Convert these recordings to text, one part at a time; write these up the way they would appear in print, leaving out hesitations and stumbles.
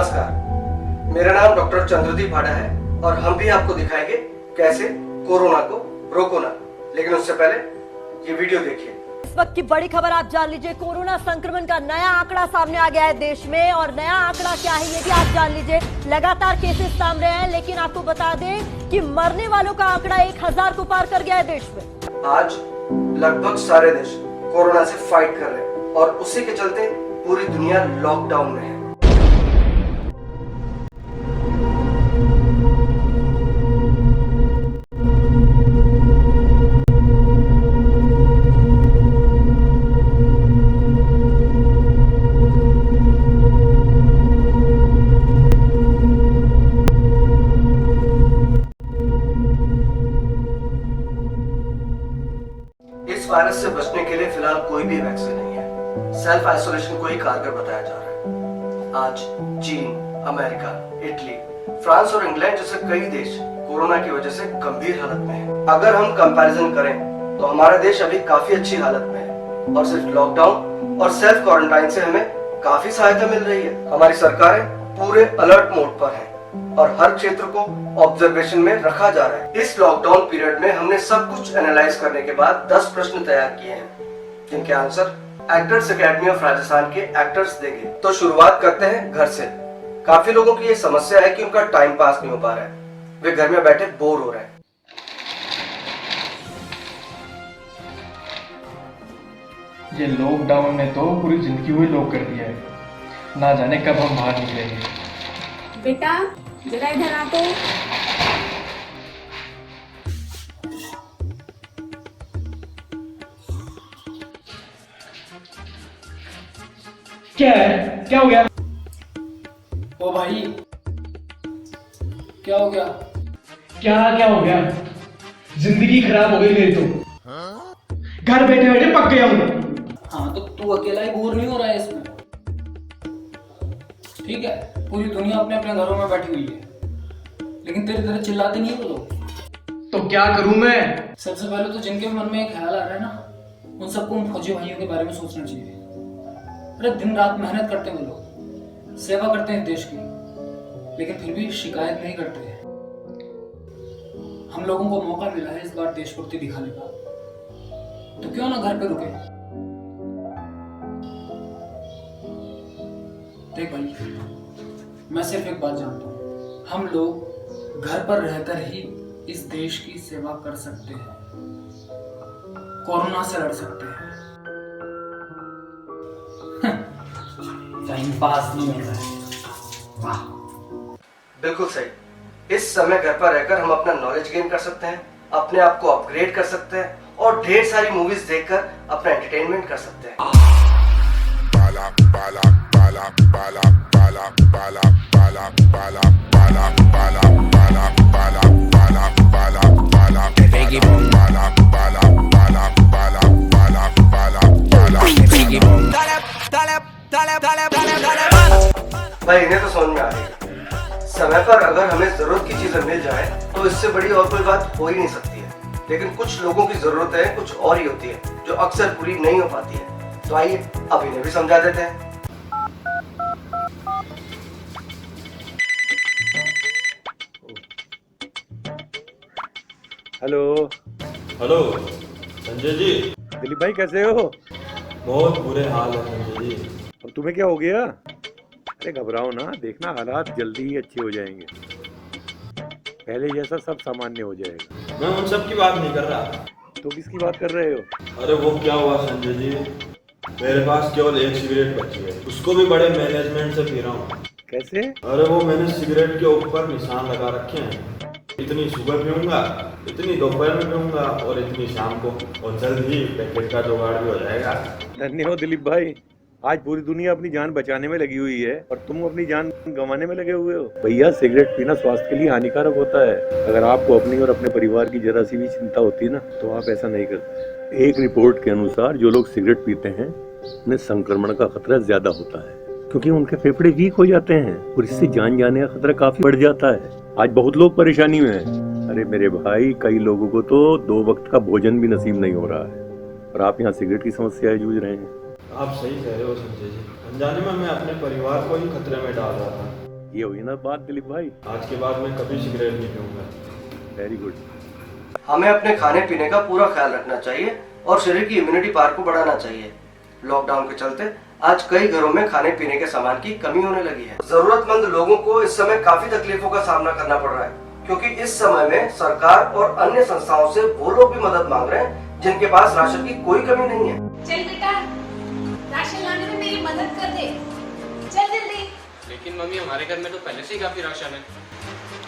नमस्कार, मेरा नाम डॉक्टर चंद्रदीप भाड़ा है और हम भी आपको दिखाएंगे कैसे कोरोना को रोकना। लेकिन उससे पहले ये वीडियो देखिए। इस वक्त की बड़ी खबर आप जान लीजिए। कोरोना संक्रमण का नया आंकड़ा सामने आ गया है देश में, और नया आंकड़ा क्या है ये भी आप जान लीजिए। लगातार केसेस सामने हैं, लेकिन आपको बता दें कि मरने वालों का आंकड़ा 1000 को पार कर गया है देश में। आज लगभग सारे देश कोरोना से फाइट कर रहे हैं और उसी के चलते पूरी दुनिया लॉकडाउन में है। इस वायरस से बचने के लिए फिलहाल कोई भी वैक्सीन नहीं है। सेल्फ आइसोलेशन को ही कारगर बताया जा रहा है। आज चीन, अमेरिका, इटली, फ्रांस और इंग्लैंड जैसे कई देश कोरोना की वजह से गंभीर हालत में हैं। अगर हम कंपैरिजन करें तो हमारा देश अभी काफी अच्छी हालत में है और सिर्फ लॉकडाउन और सेल्फ क्वारंटाइन से हमें काफी सहायता मिल रही है। हमारी सरकारें पूरे अलर्ट मोड पर है और हर क्षेत्र को ऑब्जर्वेशन में रखा जा रहा है। इस लॉकडाउन पीरियड में हमने सब कुछ एनालाइज करने के बाद 10 प्रश्न तैयार किए हैं, जिनके answer actors academy of Rajasthan के एक्टर्स देंगे। तो शुरुआत करते हैं घर से। काफी लोगों की ये समस्या है कि उनका टाइम पास नहीं हो पा रहा है, वे घर में बैठे बोर हो रहे हैं। ये लॉकडाउन ने तो पूरी जिंदगी हुई लॉक कर दिया है। ना जाने कब हम बाहर निकलेंगे। बेटा जरा इधर आ तो। क्या है? क्या हो गया? ओ भाई क्या हो गया? क्या हो गया? जिंदगी खराब हो गई मेरी तो। घर बैठे बैठे पक गया हूँ। हाँ तो तू अकेला ही बोर नहीं हो रहा है इसमें? ठीक है, पूरी दुनिया अपने अपने घरों में बैठी हुई है, लेकिन तेरे तरह चिल्लाते नहीं वो लोग। तो क्या करूं मैं? सबसे पहले तो जिनके मन में एक ख्याल आ रहा है ना, उन सबको उन फौजी भाइयों के बारे में सोचना चाहिए। अरे दिन रात मेहनत करते हैं वो लोग, सेवा करते हैं देश की, लेकिन फिर भी शिकायत नहीं करते हैं। हम लोगों को मौका मिला है इस बार देशभक्ति दिखाने का, तो क्यों ना घर पे रुके। देख भाई, मैं सिर्फ एक बात जानता हूँ, हम लोग घर पर रहकर ही इस देश की सेवा कर सकते हैं, कोरोना से लड़ सकते हैं। टाइम पास नहीं हो रहा है। वाह, बिल्कुल सही। इस समय घर पर रहकर हम अपना नॉलेज गेन कर सकते हैं, अपने आप को अपग्रेड कर सकते हैं और ढेर सारी मूवीज देखकर अपना एंटरटेनमेंट कर सकते हैं। भाई इन्हें तो समझ में आ गई। समय पर अगर हमें जरूरत की चीजें मिल जाए तो इससे बड़ी और कोई बात हो ही नहीं सकती है। लेकिन कुछ लोगों की जरूरतें कुछ और ही होती है जो अक्सर पूरी नहीं हो पाती है। तो आइए अब इन्हें भी समझा देते हैं। Hello hello Sanjay ji. दिलीप भाई कैसे हो? बहुत बुरे हाल है संजय जी। अब तुम्हें क्या हो गया? अरे घबराओ ना, देखना हालात जल्दी ही अच्छे हो जाएंगे। पहले जैसा सब सामान्य हो जाएगा। मैं उन सब की बात नहीं कर रहा। तो किसकी बात कर रहे हो? अरे वो क्या हुआ संजय जी, मेरे पास केवल एक सिगरेट बची है, उसको भी बड़े मैनेजमेंट से पी रहा हूँ। कैसे? अरे वो मैंने सिगरेट के ऊपर निशान लगा रखे हैं, इतनी सुबह पीऊंगा, इतनी दोपहर में पीऊंगा और इतनी शाम को, और जल्द ही पैकेट का जुगाड़ भी हो जाएगा। धन्य हो दिलीप भाई, आज पूरी दुनिया अपनी जान बचाने में लगी हुई है और तुम अपनी जान गंवाने में लगे हुए हो। भैया सिगरेट पीना स्वास्थ्य के लिए हानिकारक होता है। अगर आपको अपनी और अपने परिवार की जरा सी भी चिंता होती ना तो आप ऐसा नहीं करते। एक रिपोर्ट के अनुसार जो लोग सिगरेट पीते हैं उन्हें संक्रमण का खतरा ज्यादा होता है, क्योंकि उनके फेफड़े वीक हो जाते हैं और इससे जान जाने का खतरा काफी बढ़ जाता है। आज बहुत लोग परेशानी में हैं। अरे मेरे भाई, कई लोगों को तो 2 वक्त का भोजन भी नसीब नहीं हो रहा है और आप यहाँ सिगरेट की समस्या जूझ रहे हैं। आप सही कह रहे हो संजय जी, अनजाने में मैं अपने परिवार को ही खतरे में डाल रहा था। ये हुई ना बात दिलीप भाई। आज के बाद मैं कभी सिगरेट नहीं पीऊंगा। Very good. हमें अपने खाने पीने का पूरा ख्याल रखना चाहिए और शरीर की इम्यूनिटी पावर को बढ़ाना चाहिए। लॉकडाउन के चलते आज कई घरों में खाने पीने के सामान की कमी होने लगी है। जरूरतमंद लोगों को इस समय काफी तकलीफों का सामना करना पड़ रहा है, क्योंकि इस समय में सरकार और अन्य संस्थाओं से वो लोग भी मदद मांग रहे हैं जिनके पास राशन की कोई कमी नहीं है। चल बेटा, राशन लाने में मेरी मदद कर दे। चल जल्दी। लेकिन मम्मी हमारे घर में तो पहले से ही काफी राशन है।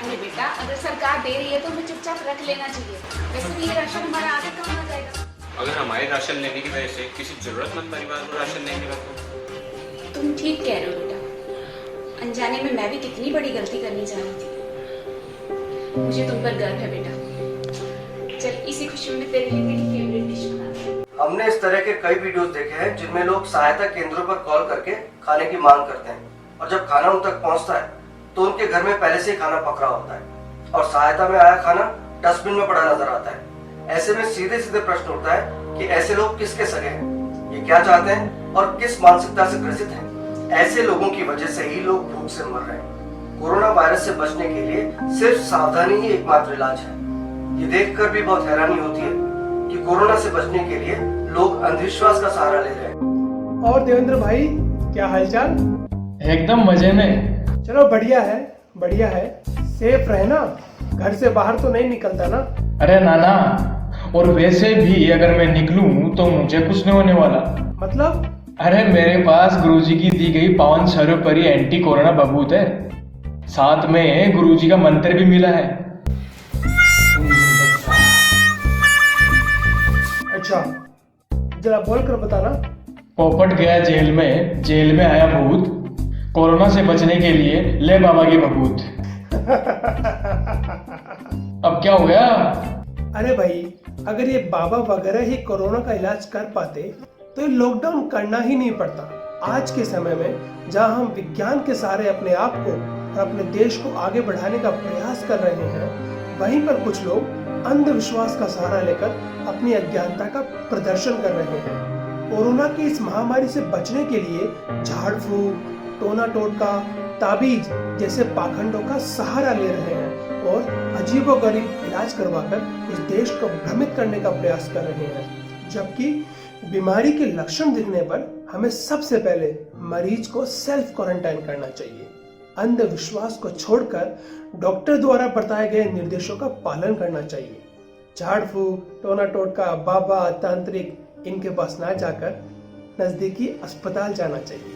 अरे बेटा, अगर सरकार दे रही है तो हमें चुपचाप रख लेना चाहिए। वैसे भी ये राशन हमारा आगे काम आ जाएगा। अगर हमारे राशन लेने की वजह से किसी जरूरतमंद परिवार को राशन नहीं मिला तो? तुम ठीक कह रहे हो बेटा। अनजाने में मैं भी कितनी बड़ी गलती करनी जा रही थी। मुझे तुम पर गर्व है बेटा। चल, इसी खुशी में तेरे लिए मेरी फेवरेट डिश बना दे। हमने इस तरह के कई वीडियोस देखे हैं जिनमें लोग सहायता केंद्रों पर कॉल करके खाने की मांग करते हैं, और जब खाना उन तक पहुंचता है तो उनके घर में पहले से ही खाना पक रहा होता है और सहायता में आया खाना डस्टबिन में पड़ा नजर आता है। ऐसे में सीधे सीधे प्रश्न उठता है कि ऐसे लोग किसके सगे हैं, ये क्या चाहते हैं और किस मानसिकता से ग्रसित हैं। ऐसे लोगों की वजह से ही लोग भूख से मर रहे हैं। कोरोना वायरस से बचने के लिए सिर्फ सावधानी ही एकमात्र इलाज है। ये देखकर भी बहुत हैरानी होती है कि कोरोना से बचने के लिए लोग अंधविश्वास का सहारा ले रहे हैं। और देवेंद्र भाई, क्या हालचाल? एकदम मजे में। चलो बढ़िया है। सेफ रहे ना, घर से बाहर तो नहीं निकलता ना? अरे नाना, और वैसे भी अगर मैं निकलूं तो मुझे कुछ नहीं होने वाला। मतलब? अरे मेरे पास गुरुजी की दी गई पावन सर्वोपरि एंटी कोरोना बबूत है, साथ में गुरुजी का मंत्र भी मिला है। अच्छा, जरा बोल कर बताना। पोपट गया जेल में आया भूत, कोरोना से बचने के लिए ले बाबा की बबूत। अब क्या हो गया? अरे भाई, अगर ये बाबा वगैरह ही कोरोना का इलाज कर पाते तो ये लॉकडाउन करना ही नहीं पड़ता। आज के समय में जहां हम विज्ञान के सहारे अपने आप को और अपने देश को आगे बढ़ाने का प्रयास कर रहे हैं, वहीं पर कुछ लोग अंधविश्वास का सहारा लेकर अपनी अज्ञानता का प्रदर्शन कर रहे हैं। कोरोना की इस महामारी से बचने के लिए झाड़ फूक, टोना टोटका, ताबीज जैसे पाखंडों का सहारा ले रहे हैं और अजीबोगरीब इलाज करवाकर इस देश को भ्रमित करने का प्रयास कर रहे हैं। जबकि बीमारी के लक्षण दिखने पर हमें सबसे पहले मरीज को सेल्फ क्वारंटाइन करना चाहिए। अंधविश्वास को छोड़कर डॉक्टर द्वारा बताए गए निर्देशों का पालन करना चाहिए। झाड़ फूक, टोना टोटका, बाबा, तांत्रिक, इनके पास ना जाकर नजदीकी अस्पताल जाना चाहिए,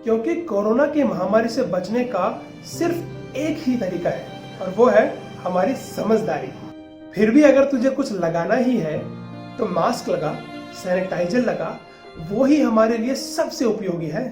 क्योंकि कोरोना की महामारी से बचने का सिर्फ एक ही तरीका है और वो है हमारी समझदारी। फिर भी अगर तुझे कुछ लगाना ही है तो मास्क लगा, सैनिटाइजर लगा, वो ही हमारे लिए सबसे उपयोगी है।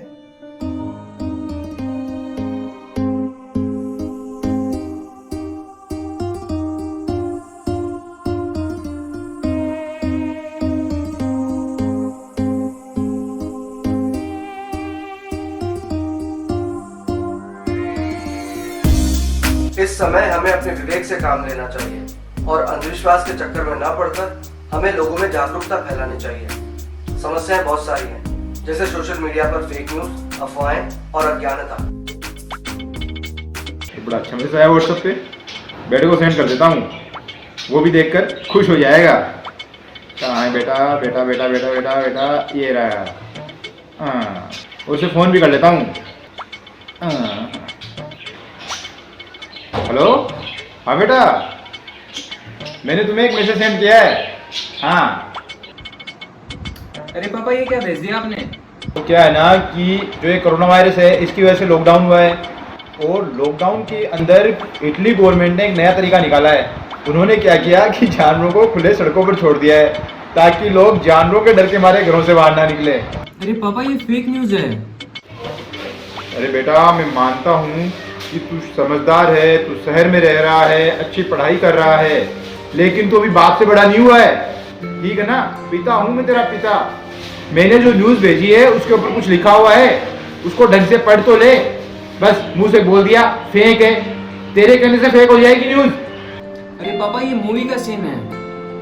इस समय हमें अपने विवेक से काम लेना चाहिए और अंधविश्वास के चक्कर में न पड़कर हमें लोगों में जागरूकता फैलानी चाहिए। समस्याएं बहुत सारी हैं, जैसे सोशल मीडिया पर फेक न्यूज, अफवाहें और अज्ञानता। बड़ा अच्छा मैसेज आया व्हाट्सएप पे, बेटे को सेंड कर देता हूँ, वो भी देखकर खुश हो जाएगा। कहाँ है बेटा? बेटा बेटा बेटा बेटा बेटा, ये रहा। हाँ, उसे फ़ोन भी कर लेता हूँ। हेलो, हाँ बेटा, मैंने तुम्हें एक मैसेज सेंड किया है। हाँ। अरे पापा, ये क्या भेज दिया आपने? तो क्या है ना कि जो ये कोरोना वायरस है, इसकी वजह से लॉकडाउन हुआ है, और लॉकडाउन के अंदर इटली गवर्नमेंट ने एक नया तरीका निकाला है। उन्होंने क्या किया कि जानवरों को खुले सड़कों पर छोड़ दिया है, ताकि लोग जानवरों के डर के मारे घरों से बाहर ना निकले। अरे पापा, ये फेक न्यूज है। अरे बेटा, मैं मानता हूँ कि तू समझदार है, तू शहर में रह रहा है, अच्छी पढ़ाई कर रहा है, लेकिन तू अभी बाप से बड़ा नहीं हुआ है, ठीक है ना? पिता हूँ मैं, तेरा पिता। मैंने जो न्यूज भेजी है उसके ऊपर कुछ लिखा हुआ है, उसको ढंग से पढ़ तो ले। बस मुंह से बोल दिया फेक है, तेरे कहने से फेक हो जाएगी न्यूज। अरे पापा, ये मूवी का सीन है,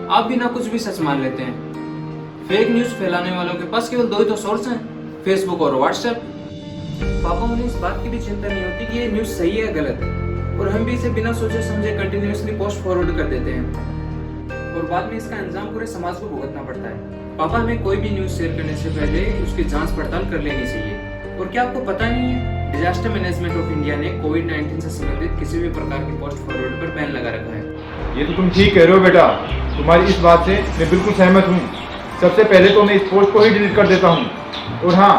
आप भी ना कुछ भी सच मान लेते हैं। फेक न्यूज फैलाने वालों के पास केवल दो ही तो सोर्स हैं, फेसबुक और व्हाट्सएप। पापा उन्हें इस बात की भी चिंता नहीं होती कि ये न्यूज़ सही है गलत है, और हम भी इसे बिना सोचे समझे कंटिन्यूअसली पोस्ट फॉरवर्ड कर देते हैं और बाद में इसका अंजाम पूरे समाज को भुगतना पड़ता है। पापा, हमें कोई भी न्यूज़ शेयर करने से पहले उसकी जांच पड़ताल कर लेनी चाहिए। और क्या आपको पता नहीं है, डिजास्टर मैनेजमेंट ऑफ इंडिया ने कोविड-19 से संबंधित किसी भी प्रकार की पोस्ट फॉरवर्ड पर बैन लगा रखा है। ये तो तुम ठीक कह रहे हो बेटा, तुम्हारी इस बात से मैं बिल्कुल सहमत हूँ। सबसे पहले तो मैं इस पोस्ट को ही डिलीट कर देता हूँ, और हाँ,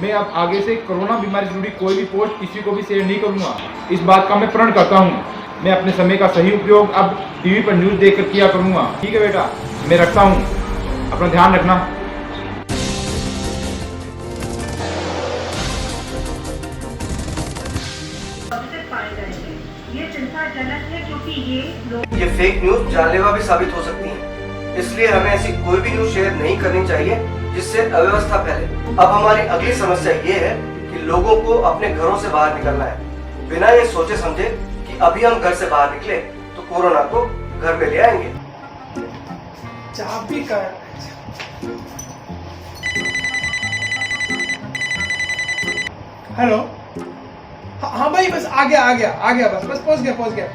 मैं अब आगे से कोरोना बीमारी से जुड़ी कोई भी पोस्ट किसी को भी शेयर नहीं करूँगा। इस बात का मैं प्रण करता हूँ। मैं अपने समय का सही उपयोग अब टीवी पर न्यूज़ देखकर किया करूँगा। ठीक है बेटा, मैं रखता हूँ, अपना ध्यान रखना। ये फेक न्यूज जानलेवा भी साबित हो सकती है, इसलिए हमें ऐसी कोई भी न्यूज शेयर नहीं करनी चाहिए जिससे अव्यवस्था फैले। अब हमारी अगली समस्या ये है कि लोगों को अपने घरों से बाहर निकलना है, बिना ये सोचे समझे कि अभी हम घर से बाहर निकले तो कोरोना को घर में ले आएंगे। चाबी का हेलो। हाँ भाई, बस आ गया बस पहुंच गया।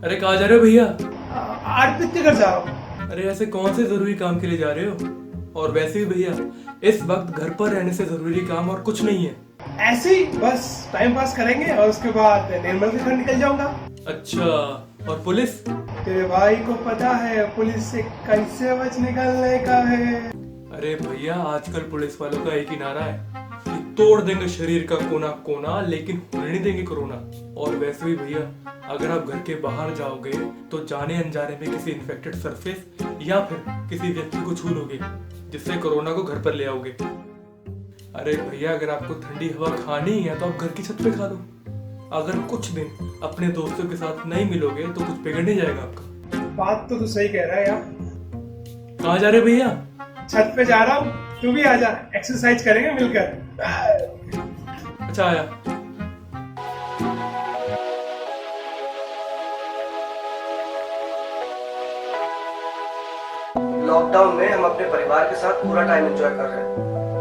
अरे कहाँ जा रहे हो भैया? अर्पित के घर जा रहा हूँ। अरे ऐसे कौन से जरूरी काम के लिए जा रहे हो? और वैसे भी भैया, इस वक्त घर पर रहने से जरूरी काम और कुछ नहीं है। ऐसे ही बस टाइम पास करेंगे और उसके बाद निर्मल के घर निकल जाऊंगा। अच्छा, और पुलिस? तेरे भाई को पता है पुलिस से कैसे बच निकलने का है। अरे भैया, आजकल पुलिस वालों का एक ही नारा है कि तोड़ देंगे शरीर का कोना कोना, लेकिन होने नहीं देंगे कोरोना। और वैसे भी भैया, अगर आप घर के बाहर जाओगे तो जाने अनजाने में किसी इन्फेक्टेड सरफेस या फिर किसी व्यक्ति को छू लोगे, जिससे कोरोना को घर पर ले आओगे। अरे भैया, अगर आपको ठंडी हवा खानी है तो आप घर की छत पे खा लो। अगर कुछ दिन अपने दोस्तों के साथ नहीं मिलोगे तो कुछ बिगड़ नहीं जाएगा आपका। बात तो तू सही कह रहा है यार। कहाँ जा रहे हो भैया? छत पे जा रहा हूँ, तू भी आ जा, एक्सरसाइज करेंगे मिलकर। अच्छा, आया। लॉकडाउन में हम अपने परिवार के साथ पूरा टाइम एंजॉय कर रहे हैं।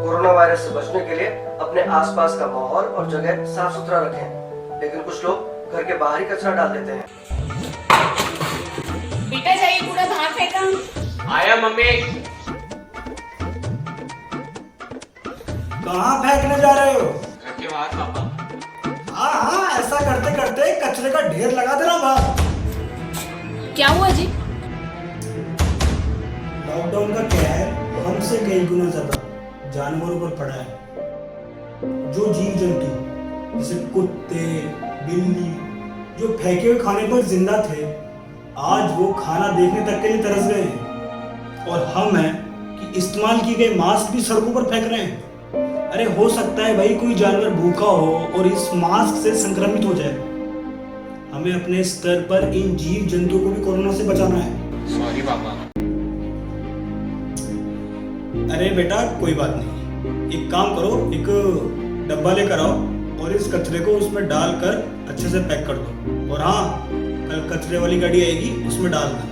कोरोना वायरस से बचने के लिए अपने आसपास का माहौल और जगह साफ सुथरा रखें, लेकिन कुछ लोग घर के बाहर ही कचरा डाल देते हैं। बेटा जाइए, कूड़ा बाहर फेंका। आया मम्मी। कहाँ फेंकने जा रहे हो? घर के बाहर पापा। हाँ, ऐसा करते करते कचरे का ढेर लगा देना बाहर। क्या हुआ जी? लॉकडाउन का क्या है, हमसे कई गुना ज्यादा जानवरों पर पड़ा है। जो जीव जंतु जैसे कुत्ते, बिल्ली, जो फेंके हुए खाने पर जिंदा थे, आज वो खाना देखने तक के लिए तरस गए हैं। और हम हैं कि इस्तेमाल किए गए मास्क भी सड़कों पर फेंक रहे हैं। अरे हो सकता है भाई कोई जानवर भूखा हो और इस मास्क से संक्रमित हो जाए। हमें अपने स्तर पर इन जीव जंतुओं को भी कोरोना से बचाना है। सॉरी पापा। अरे बेटा, कोई बात नहीं। एक काम करो, एक डब्बा लेकर आओ और इस कचरे को उसमें डालकर अच्छे से पैक कर दो। और हाँ, कल कचरे वाली गाड़ी आएगी, उसमें डाल देना।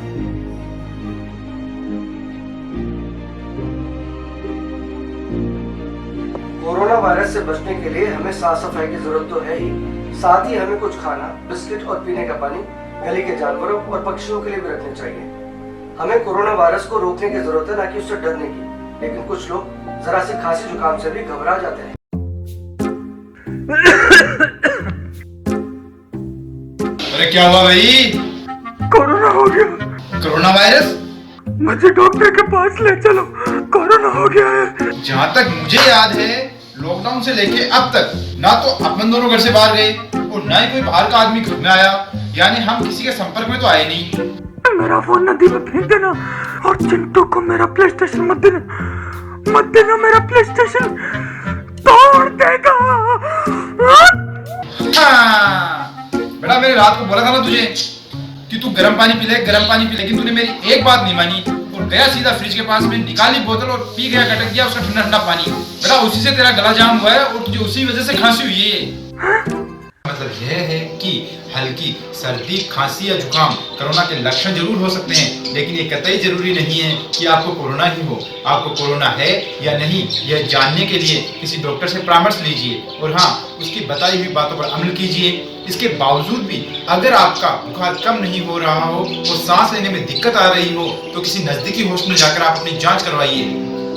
कोरोना वायरस से बचने के लिए हमें साफ सफाई की जरूरत तो है ही, साथ ही हमें कुछ खाना, बिस्किट और पीने का पानी गली के जानवरों और पक्षियों के लिए भी रखने चाहिए। हमें कोरोना वायरस को रोकने की जरूरत है, ना कि उससे डरने की। लेकिन कुछ लोग जरा सी खांसी जुकाम से भी घबरा जाते हैं। अरे क्या हुआ भाई? कोरोना हो गया। Corona virus? मुझे डॉक्टर के पास ले चलो, कोरोना हो गया है। जहाँ तक मुझे याद है, लॉकडाउन से लेके अब तक ना तो अपन दोनों घर से बाहर गए और ना ही कोई बाहर का आदमी घर में आया, यानी हम किसी के संपर्क में तो आए नहीं। मेरा फोन नदी में फेंक देना और चिंटू को मेरा प्ले स्टेशन मत देना, मेरा प्ले स्टेशन तोड़ देगा। हाँ, बेटा मैंने रात को बोला था ना तुझे कि तू गर्म पानी पी ले, लेकिन तूने मेरी एक बात नहीं मानी और गया सीधा फ्रिज के पास में, निकाली बोतल और पी गया, कटक गया उसका ठंडा ठंडा पानी। बेटा उसी से तेरा गला जाम हुआ है और तुझे उसी वजह से खांसी हुई है। मतलब यह है कि हल्की सर्दी, खांसी या जुकाम कोरोना के लक्षण जरूर हो सकते हैं, लेकिन ये कतई जरूरी नहीं है कि आपको कोरोना ही हो। आपको कोरोना है या नहीं, यह जानने के लिए किसी डॉक्टर से परामर्श लीजिए और हाँ, उसकी बताई हुई बातों पर अमल कीजिए। इसके बावजूद भी अगर आपका बुखार कम नहीं हो रहा हो और सांस लेने में दिक्कत आ रही हो तो किसी नजदीकी हॉस्पिटल जाकर आप अपनी जांच करवाइए।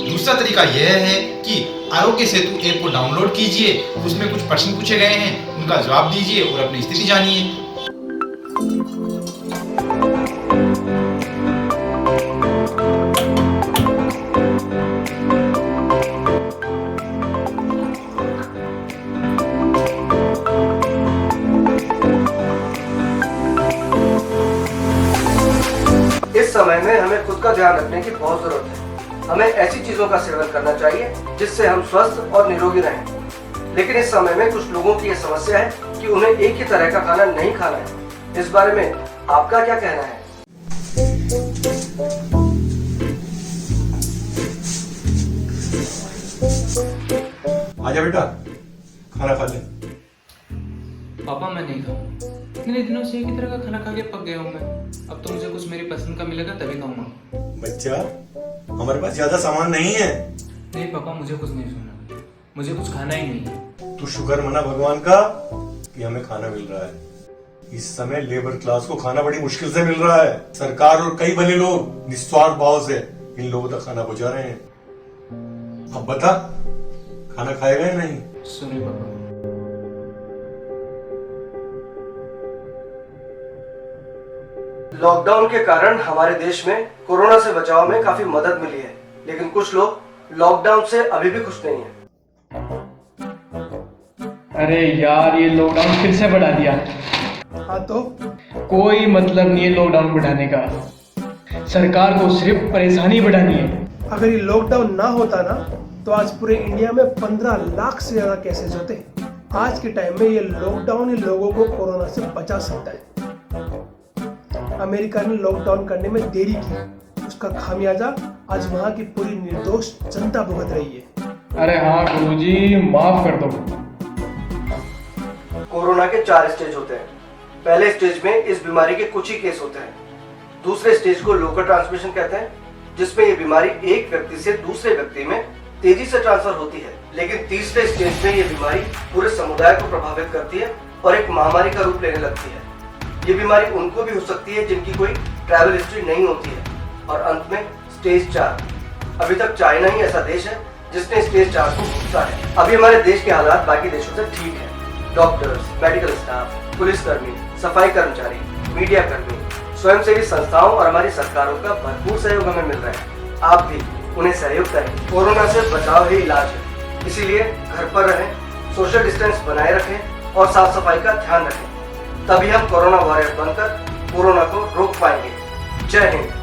दूसरा तरीका यह है कि आरोग्य सेतु ऐप को डाउनलोड कीजिए, उसमें कुछ प्रश्न पूछे गए हैं, उनका जवाब दीजिए और अपनी स्थिति जानिए। इस समय में हमें खुद का ध्यान रखने की बहुत जरूरत है। हमें ऐसी चीजों का सेवन करना चाहिए जिससे हम स्वस्थ और निरोगी रहें। लेकिन इस समय में कुछ लोगों की यह समस्या है कि उन्हें एक ही तरह का खाना नहीं खाना है। इस बारे में आपका क्या कहना है? आजा बेटा, खाना खा ले। पापा मैं नहीं खाऊंगा, इतने दिनों से एक ही तरह का खाना खा के पक गया हूँ मैं। अब तो मुझे कुछ मेरी पसंद का मिलेगा तभी खाऊंगा। बच्चा, हमारे पास ज्यादा सामान नहीं है। नहीं पापा, मुझे कुछ नहीं सुना, मुझे कुछ खाना ही नहीं है। तू शुक्र मना भगवान का कि हमें खाना मिल रहा है। इस समय लेबर क्लास को खाना बड़ी मुश्किल से मिल रहा है। सरकार और कई भले लोग निस्वार्थ भाव से इन लोगों तक खाना पहुंचा रहे हैं। अब बता, खाना खाएगा या नहीं? सॉरी पापा। लॉकडाउन के कारण हमारे देश में कोरोना से बचाव में काफी मदद मिली है, लेकिन कुछ लोग लॉकडाउन से अभी भी खुश नहीं है। अरे यार, ये लॉकडाउन फिर से बढ़ा दिया। हाँ तो कोई मतलब नहीं है लॉकडाउन बढ़ाने का, सरकार को सिर्फ परेशानी बढ़ानी है। अगर ये लॉकडाउन ना होता ना तो आज पूरे इंडिया में 15 लाख से ज्यादा केसेस होते। आज के टाइम में ये लॉकडाउन ही लोगों को कोरोना से बचा सकता है। अमेरिका ने लॉकडाउन करने में देरी की, उसका खामियाजा आज वहां की पूरी निर्दोष जनता भुगत रही है। अरे हाँ गुरुजी, माफ कर दो। कोरोना के 4 स्टेज होते हैं। पहले स्टेज में इस बीमारी के कुछ ही केस होते हैं। दूसरे स्टेज को लोकल ट्रांसमिशन कहते हैं, जिसमें ये बीमारी एक व्यक्ति से दूसरे व्यक्ति में तेजी से ट्रांसफर होती है। लेकिन तीसरे स्टेज में ये बीमारी पूरे समुदाय को प्रभावित करती है और एक महामारी का रूप लेने लगती है। ये बीमारी उनको भी हो सकती है जिनकी कोई ट्रैवल हिस्ट्री नहीं होती है। और अंत में स्टेज 4। अभी तक चाइना ही ऐसा देश है जिसने स्टेज 4 को भुगता है। अभी हमारे देश के हालात बाकी देशों से ठीक है। डॉक्टर्स, मेडिकल स्टाफ, पुलिसकर्मी, सफाई कर्मचारी, मीडिया कर्मी, स्वयंसेवी संस्थाओं और हमारी सरकारों का भरपूर सहयोग हमें मिल रहा है। आप भी उन्हें सहयोग करें। कोरोना से बचाव ही इलाज है, इसीलिए घर पर रहें, सोशल डिस्टेंस बनाए रखें और साफ सफाई का ध्यान रखें। तभी हम कोरोना वॉरियर बनकर कोरोना को रोक पाएंगे। जय हिंद।